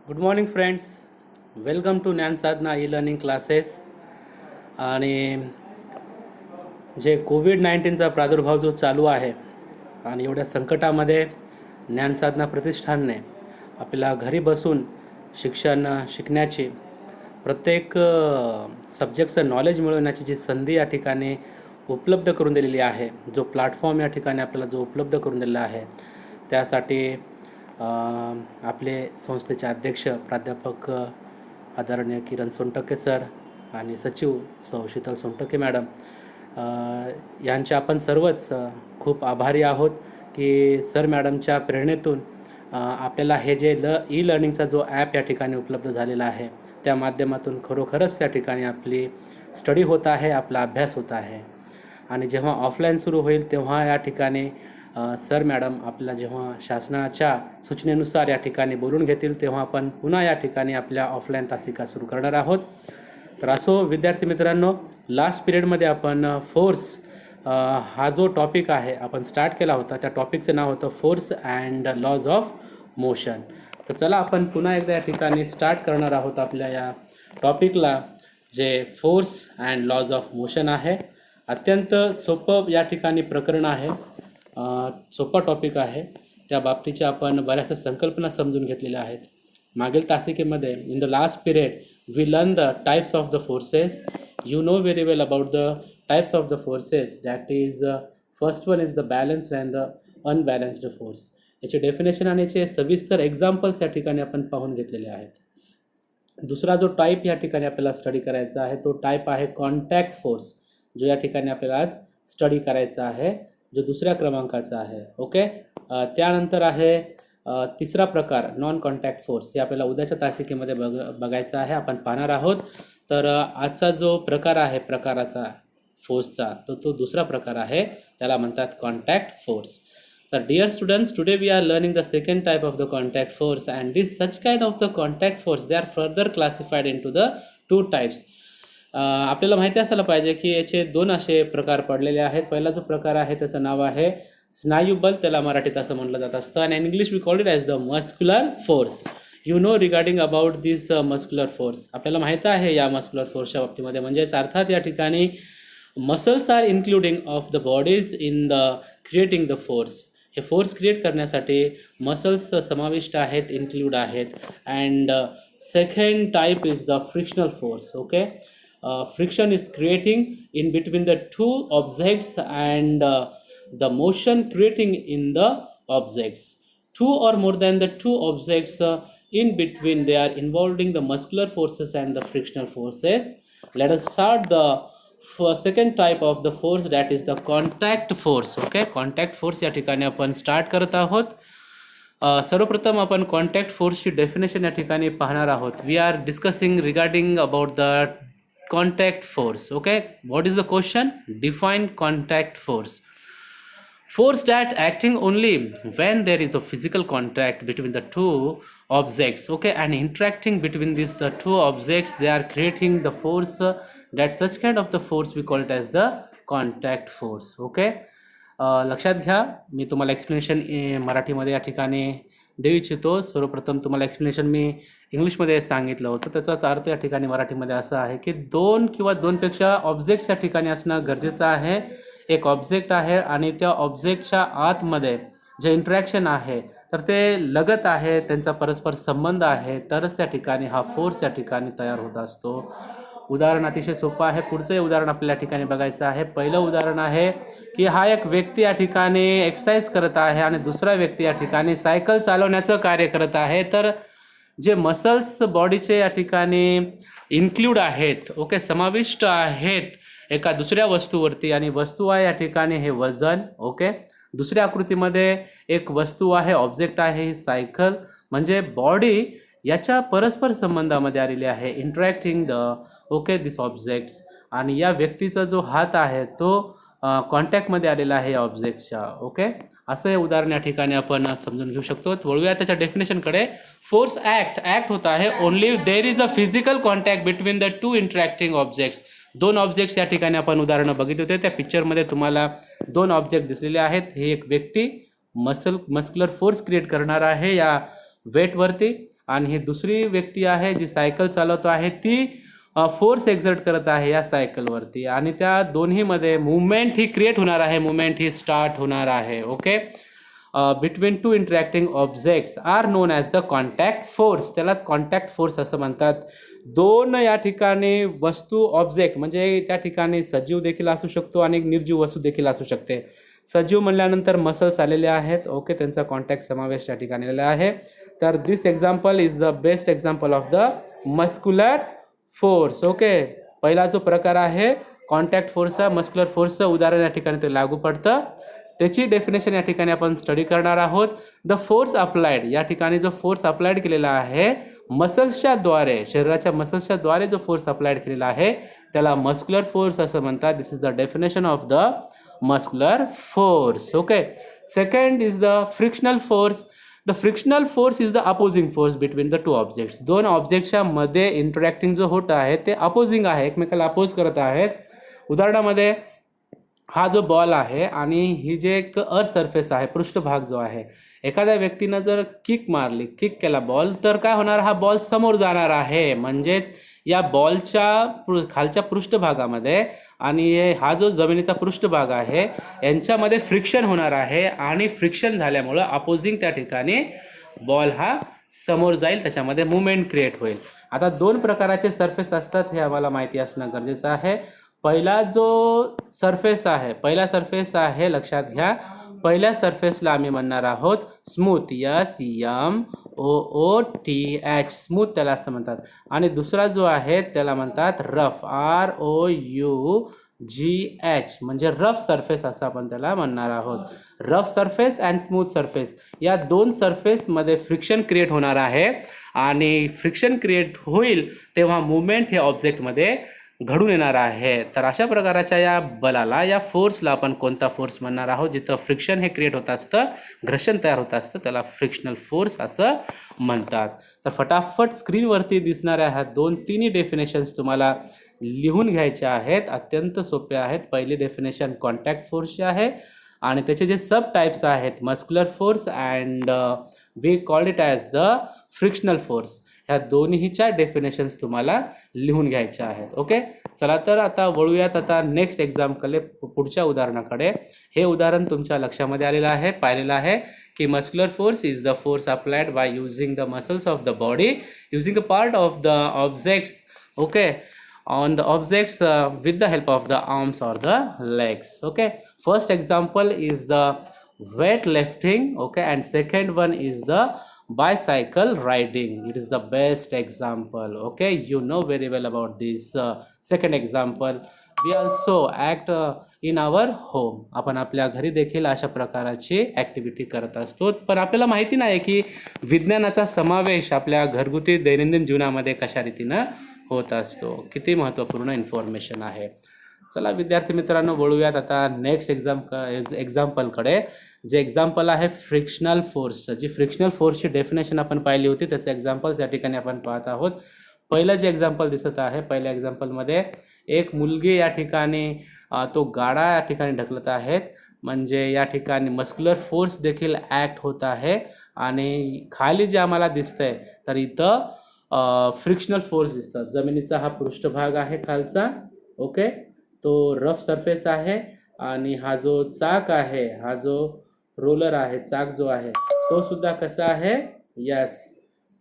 Good morning friends. Welcome to Gyan Sadhana e learning classes. आणि जे कोविड-19चा प्रादुर्भाव जो चालू आहे आणि एवढ्या संकटामध्ये ज्ञानसाधना प्रतिष्ठानने आपल्याला घरी बसून शिकण्याची प्रत्येक सब्जेक्टचं नॉलेज मिळवण्याची जी संधी या ठिकाणी उपलब्ध करून दिलेली आहे, जो प्लॅटफॉर्म या ठिकाणी आपल्याला जो उपलब्ध करून दिलेला आहे, त्यासाठी आपले संस्थेचे अध्यक्ष प्राध्यापक आदरणीय किरण सोनटक्के सर आणि सचिव सौ शीतल सोनटक्के मॅडम यांचे आपण सर्वच खूप आभारी आहोत की सर मॅडमच्या प्रेरणेतून आपल्याला हे जे ई लर्निंगचा जो ॲप या ठिकाणी उपलब्ध झालेला आहे, त्या माध्यमातून खरोखरच त्या ठिकाणी आपली स्टडी होत आहे, आपला अभ्यास होत आहे. आणि जेव्हा ऑफलाईन सुरू होईल तेव्हा या ठिकाणी सर मॅडम आपल्याला जेव्हा शासनाच्या सूचनेनुसार या ठिकाणी बोलून घेतील तेव्हा आपण पुन्हा या ठिकाणी आपल्या ऑफलाईन तासिका सुरू करणार आहोत. तर असो विद्यार्थी मित्रांनो, लास्ट पिरियडमध्ये आपण फोर्स हा जो टॉपिक आहे आपण स्टार्ट केला होता, त्या टॉपिकचं नाव होतं force and laws of motion. तर चला आपण पुन्हा एकदा या ठिकाणी स्टार्ट करणार आहोत आपल्या या टॉपिकला, जे force and laws of motion आहे. अत्यंत सोपं या ठिकाणी प्रकरण आहे, सोपा टॉपिक आहे. त्या बाबतीच्या आपण बऱ्याचशा संकल्पना समजून घेतलेल्या आहेत. मागील तासिकेमध्ये in the last period we learn the types of the forces. You know very well about the types of the forces. That is first one is the balanced and the unbalanced force. याचे definition आणि याचे सविस्तर examples या ठिकाणी आपण पाहून घेतलेले आहेत. दुसरा जो टाईप या ठिकाणी आपल्याला स्टडी करायचा आहे तो टाईप आहे कॉन्टॅक्ट फोर्स, जो या ठिकाणी आपल्याला आज स्टडी करायचा आहे, जो दुसऱ्या क्रमांकाचा आहे. ओके. त्यानंतर आहे तिसरा प्रकार नॉन कॉन्टॅक्ट फोर्स. हे आपल्याला उद्याच्या तासिकेमध्ये बघायचं आहे, आपण पाहणार आहोत. तर आजचा जो प्रकार आहे प्रकाराचा फोर्सचा तो दुसरा प्रकार आहे, त्याला म्हणतात कॉन्टॅक्ट फोर्स. तर dear students, today we are learning the second type of the contact force and this such kind of the contact force they are further classified into the two types. आपल्याला माहिती असायला पाहिजे की याचे दोन असे प्रकार पडलेले आहेत. पहिला जो प्रकार आहे त्याचं नाव आहे स्नायुबल, त्याला मराठीत असं म्हटलं जात असतं, आणि in English we call it as the muscular force. You know regarding about this muscular force. आपल्याला माहिती आहे या मस्क्युलर फोर्सच्या बाबतीमध्ये, म्हणजेच अर्थात या ठिकाणी muscles are including of the bodies in the creating the force. हे फोर्स क्रिएट करण्यासाठी मसल्स समाविष्ट आहेत, इन्क्लूड आहेत. And second type is the frictional force. Okay. Friction is creating in between the two objects and the motion creating in the objects. Two or more than the two objects in between, they are involving the muscular forces and the frictional forces. Let us start the second type of the force, that is the contact force. Okay, contact force या ठिकाणी आपण start करत आहोत. सर्वप्रथम आपण contact फोर्सची definition या ठिकाणी पाहणार आहोत. We are discussing regarding about the contact force. Okay, what is the question? Define contact force. Force that acting only when there is a physical contact between the two objects. Okay, and interacting between these the two objects, they are creating the force. That such kind of the force we call it as the contact force. Okay, लक्षात घ्या, मी तुम्हाला explanation मराठीमध्ये या ठिकाणी देऊ इच्छितो. सर्वप्रथम तुम्हाला एक्सप्लेनेशन मी इंग्लिशमध्ये सांगितलं होतं, त्याचाच अर्थ या ठिकाणी मराठीमध्ये असा आहे की दोन किंवा दोनपेक्षा ऑब्जेक्ट्स या ठिकाणी असणं गरजेचं आहे. एक ऑब्जेक्ट आहे आणि त्या ऑब्जेक्टच्या आतमध्ये जे इंटरॅक्शन आहे तर ते लगत आहे, त्यांचा परस्पर संबंध आहे, तरच त्या ठिकाणी हा फोर्स या ठिकाणी तयार होत असतो. उदाहरण अतिशय सोपं आहे. पुढचं उदाहरण आपल्या ठिकाणी बघायचं आहे. पहिलं उदाहरण आहे की हा एक व्यक्ती या ठिकाणी एक्सरसाइज करत आहे आणि दुसरा व्यक्ती या ठिकाणी सायकल चालवण्याचं कार्य करत आहे. तर जे मसल्स बॉडीचे या ठिकाणी इन्क्लूड आहेत, ओके, समाविष्ट आहेत एका दुसऱ्या वस्तूवरती, आणि वस्तू आहे या ठिकाणी हे वजन. ओके. दुसऱ्या आकृतीमध्ये एक वस्तू आहे, ऑब्जेक्ट आहे ही सायकल, म्हणजे बॉडी याच्या परस्पर संबंधामध्ये आलेली आहे, interacting the okay this objects. आणि या व्यक्तीचा जो हात आहे तो कॉन्टॅक्टमध्ये आलेला आहे या ऑब्जेक्टच्या. ओके, असं हे उदाहरण या ठिकाणी आपण समजून घेऊ शकतो. वळूया त्याच्या डेफिनेशनकडे. फोर्स ॲक्ट होत आहे only there is a physical contact between the to interacting objects. दोन ऑब्जेक्ट्स या ठिकाणी आपण उदाहरणं बघितले होते. त्या पिक्चरमध्ये तुम्हाला दोन ऑब्जेक्ट दिसलेले आहेत. हे एक व्यक्ती मस्क्युलर फोर्स क्रिएट करणार आहे या वेटवरती, आणि ही दुसरी व्यक्ती आहे जी सायकल चालवतो आहे, ती फोर्स एक्झर्ट करत आहे या सायकलवरती आणि त्या दोन्हीमध्ये मुवमेंट ही क्रिएट होणार आहे, मुवमेंट ही स्टार्ट होणार आहे. Okay, between two interacting objects are known as the contact force. त्यालाच कॉन्टॅक्ट फोर्स असं म्हणतात. दोन या ठिकाणी वस्तू ऑब्जेक्ट म्हणजे त्या ठिकाणी सजीव देखील असू शकतो आणि निर्जीव वस्तू देखील असू शकते. सजीव म्हणल्यानंतर मसल्स आलेले आहेत. ओके, त्यांचा कॉन्टॅक्ट समावेश या ठिकाणी आलेला आहे. तर this example is the best example of the muscular force. Okay, पहिला जो प्रकार आहे कॉन्टॅक्ट फोर्सचा, मस्क्युलर फोर्सचं उदाहरण या ठिकाणी ते लागू पडतं. त्याची डेफिनेशन या ठिकाणी आपण स्टडी करणार आहोत. द फोर्स अप्लाइड, या ठिकाणी जो फोर्स अप्लाइड केलेला आहे मसल्सच्या द्वारे, शरीराच्या मसल्सच्या द्वारे जो फोर्स अप्लाइड केलेला आहे त्याला मस्क्युलर फोर्स असं म्हणतात. This is the definition of the muscular force. Okay, second is the frictional force. The frictional force is the opposing force between the two objects. दोन ऑब्जेक्टच्या मध्ये इंटरॅक्टिंग जो होत आहे ते अपोजिंग आहे, एकमेकाला अपोज करत आहेत. उदाहरणामध्ये हा जो बॉल आहे आणि ही जे एक अर्थ सरफेस आहे, पृष्ठभाग जो आहे, एखाद्या व्यक्तीनं जर किक मारली, किक केला बॉल, तर काय होणार, हा बॉल समोर जाणार आहे. म्हणजेच या बॉलच्या खालच्या पृष्ठभागामध्ये आणि हा जो जमिनीचा पृष्ठभाग आहे यांच्यामध्ये फ्रिक्शन होणार आहे आणि फ्रिक्शन झाल्यामुळं अपोजिंग त्या ठिकाणी बॉल हा समोर जाईल, त्याच्यामध्ये मुवमेंट क्रिएट होईल. आता दोन प्रकाराचे सरफेस असतात हे आम्हाला माहिती असणं गरजेचं आहे. पहिला जो सरफेस आहे, पहिला सरफेस आहे, लक्षात घ्या, पहिल्या सरफेसला आम्ही म्हणणार आहोत स्मूथ, SMOOTH, स्मूथ त्याला असं म्हणतात. आणि दुसरा जो आहे त्याला म्हणतात रफ, ROUGH, म्हणजे रफ सरफेस असं आपण त्याला म्हणणार आहोत. Rough surface and smooth surface, या दोन सरफेसमध्ये फ्रिक्शन क्रिएट होणार आहे आणि फ्रिक्शन क्रिएट होईल तेव्हा मुवमेंट हे ऑब्जेक्टमध्ये घडून येणार आहे. तर अशा प्रकारच्या या बलाला, या फोर्सला आपण कोणता फोर्स म्हणणार आहोत, जिथं फ्रिक्शन हे क्रिएट होत असतं, घर्षण तयार होत असतं, त्याला फ्रिक्शनल फोर्स असं म्हणतात. तर फटाफट स्क्रीनवरती दिसणाऱ्या ह्या तिन्ही डेफिनेशन्स तुम्हाला लिहून घ्यायच्या आहेत. अत्यंत सोपे आहेत. पहिली डेफिनेशन कॉन्टॅक्ट फोर्सची आहे आणि त्याचे जे सब टाइप्स आहेत muscular force and we called it as the frictional force. ह्या दोन्हीच्या डेफिनेशन्स तुम्हाला लिहून घ्यायच्या आहेत. ओके, चला तर आता वळूयात आता नेक्स्ट एक्झाम्पलकडे, पुढच्या उदाहरणाकडे. हे उदाहरण तुमच्या लक्षामध्ये आलेलं आहे, पाहिलेलं आहे की muscular force is the force applied by using the muscles of the body using a part of the objects. Okay, on the objects with the help of the arms or the legs. Okay, first example is the weightlifting. Okay, and second one is the bicycle riding. It is the best example. Okay, you know very well about this second example. We also act in our home. आपण आपल्या घरी देखील अशा प्रकारची activity करत असतो, पण आपल्याला माहिती नाही की विज्ञानाचा समावेश आपल्या घरगुती दैनंदिन जीवनामध्ये कशा रीतीनं होत असतो. किती महत्त्वपूर्ण इन्फॉर्मेशन आहे. चला विद्यार्थी मित्रांनो, वळूयात आता नेक्स्ट एक्झाम्पलकडे. जे एक्झाम्पल आहे फ्रिक्शनल फोर्सचं. जी फ्रिक्शनल फोर्सची डेफिनेशन आपण पाहिली होती, त्याचे एक्झाम्पल्स या ठिकाणी आपण पाहत आहोत. पहिलं जे एक्झाम्पल दिसत आहे, पहिल्या एक्झाम्पलमध्ये एक मुलगी या ठिकाणी तो गाडा या ठिकाणी ढकलत आहेत. म्हणजे या ठिकाणी मस्क्युलर फोर्स देखील ॲक्ट होत आहे आणि खाली जे आम्हाला दिसतंय तर इथं फ्रिक्शनल फोर्स दिसतात. जमिनीचा हा पृष्ठभाग आहे खालचा. ओके, तो रफ सरफेस आहे आणि हा जो चाक आहे, हा जो रोलर आहे, चाक जो आहे तो सुद्धा कसा आहे, यस,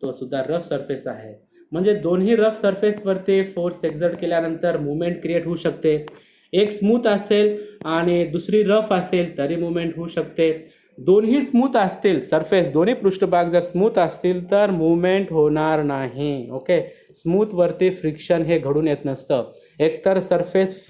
तो सुद्धा रफ सरफेस आहे. म्हणजे दोन्ही रफ सरफेसवरती फोर्स एक्झर्ट केल्यानंतर मुवमेंट क्रिएट होऊ शकते. एक स्मूथ असेल आणि दुसरी रफ असेल तरी मुवमेंट होऊ शकते. दोन्ही स्मूथ असतील सरफेस, दोन्ही पृष्ठभाग जर स्मूथ असतील तर मुवमेंट होणार नाही. ओके, स्मूथवरती फ्रिक्शन हे घडून येत नसतं. एकतर सरफेस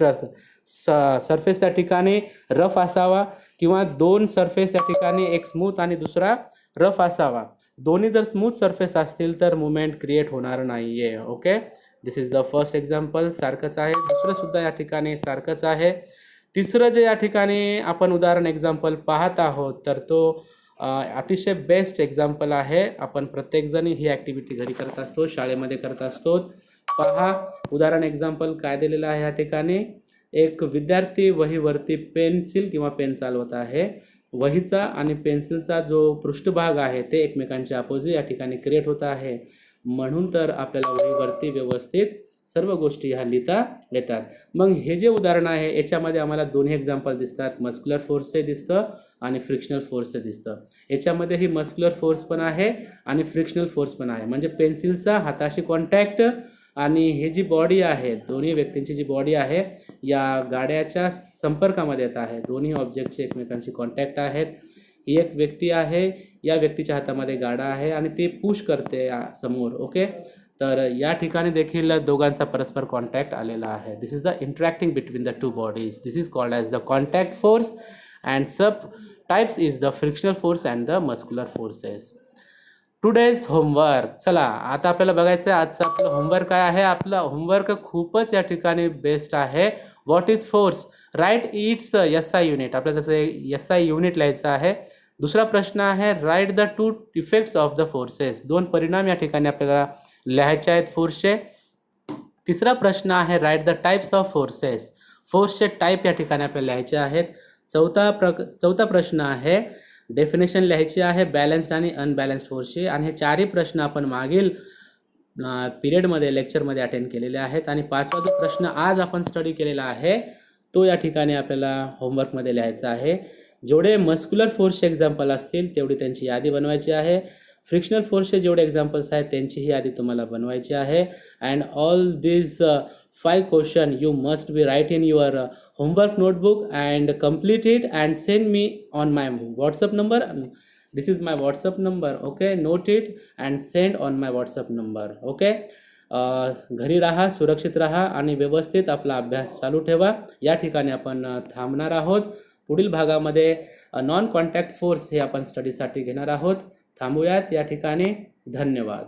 त्या ठिकाणी रफ असावा किंवा दोन सरफेस या ठिकाणी एक स्मूथ आणि दुसरा रफ असावा. दोन्ही जर स्मूथ सरफेस असतील तर मुवमेंट क्रिएट होणार नाही आहे. Okay, this is the first example. सारखंच आहे. दुसरंसुद्धा या ठिकाणी सारखंच आहे. तिसरं जे या ठिकाणी आपण उदाहरण एक्झाम्पल पाहत आहोत तर तो अतिशय बेस्ट एक्झाम्पल आहे. आपण प्रत्येकजण ही ॲक्टिव्हिटी घरी करत असतो, शाळेमध्ये करत असतो. पहा उदाहरण एक्झाम्पल काय दिलेलं आहे या ठिकाणी. एक विद्यार्थी वहीवरती पेन्सिल किंवा पेन चालवत आहे. वहीचा आणि पेन्सिलचा जो पृष्ठभाग आहे ते एकमेकांच्या अपोजिट या ठिकाणी क्रिएट होत आहे, म्हणून तर आपल्याला वहीवरती व्यवस्थित सर्व गोष्टी ह्या लिहिता येतात. मग हे जे उदाहरण आहे याच्यामध्ये आम्हाला दोन्ही एक्झाम्पल दिसतात, मस्क्युलर फोर्सचे दिसतं आणि फ्रिक्शनल फोर्सचं दिसतं. याच्यामध्ये ही मस्क्युलर फोर्स पण आहे आणि फ्रिक्शनल फोर्स पण आहे. म्हणजे पेन्सिलचा हाताशी कॉन्टॅक्ट आणि हे जी बॉडी आहे, दोन्ही व्यक्तींची जी बॉडी आहे या गाड्याच्या संपर्कामध्ये येत आहे. दोन्ही ऑब्जेक्टचे एकमेकांशी कॉन्टॅक्ट आहेत. ही एक व्यक्ती आहे, या व्यक्तीच्या हातामध्ये गाडा आहे आणि ती पुश करते समोर. ओके, तर या ठिकाणी देखील दोघांचा परस्पर कॉन्टॅक्ट आलेला आहे. This is the interacting between the two bodies. This is called as the contact force and subtypes is the frictional force and the muscular forces. Today's homework. चला आता आपल्याला बघायचं आहे आजचं आपलं होमवर्क काय आहे. आपलं होमवर्क खूपच या ठिकाणी बेस्ट आहे. What is force? Write it's SI unit. आपल्याला त्याचं SI युनिट लिहायचं आहे. दुसरा प्रश्न आहे write the 2 effects of the forces. 2 परिणाम या ठिकाणी आपल्याला लिहायचे आहेत फोर्सचे. तिसरा प्रश्न आहे write the types of forces. फोर्सचे टाईप या ठिकाणी आपल्याला लिहायचे आहेत. चौथा प्रश्न आहे डेफिनेशन लिहायची आहे बॅलन्स्ड आणि अनबॅलन्स्ड फोर्सची. आणि हे चारही प्रश्न आपण मागील पिरियडमध्ये लेक्चरमध्ये अटेंड केलेले आहेत. आणि पाचवा जो प्रश्न आज आपण स्टडी केलेला आहे तो या ठिकाणी आपल्याला होमवर्कमध्ये लिहायचा आहे. जेवढे मस्क्युलर फोर्सचे एक्झाम्पल असतील तेवढी त्यांची यादी बनवायची आहे. फ्रिक्शनल फोर्सचे जेवढे एक्झाम्पल्स आहेत त्यांचीही यादी तुम्हाला बनवायची आहे. And all this 5 question you must be write in your homework notebook and complete it and send me on my WhatsApp number. This is my WhatsApp number. Okay, note it and send on my WhatsApp number. Okay, घरी राहा, सुरक्षित राहा आणि व्यवस्थित आपला अभ्यास चालू ठेवा. या ठिकाणी आपण थांबणार आहोत. पुढील भागामध्ये नॉन कॉन्टॅक्ट फोर्स हे आपण स्टडीसाठी घेणार आहोत. थांबूयात या ठिकाणी. धन्यवाद.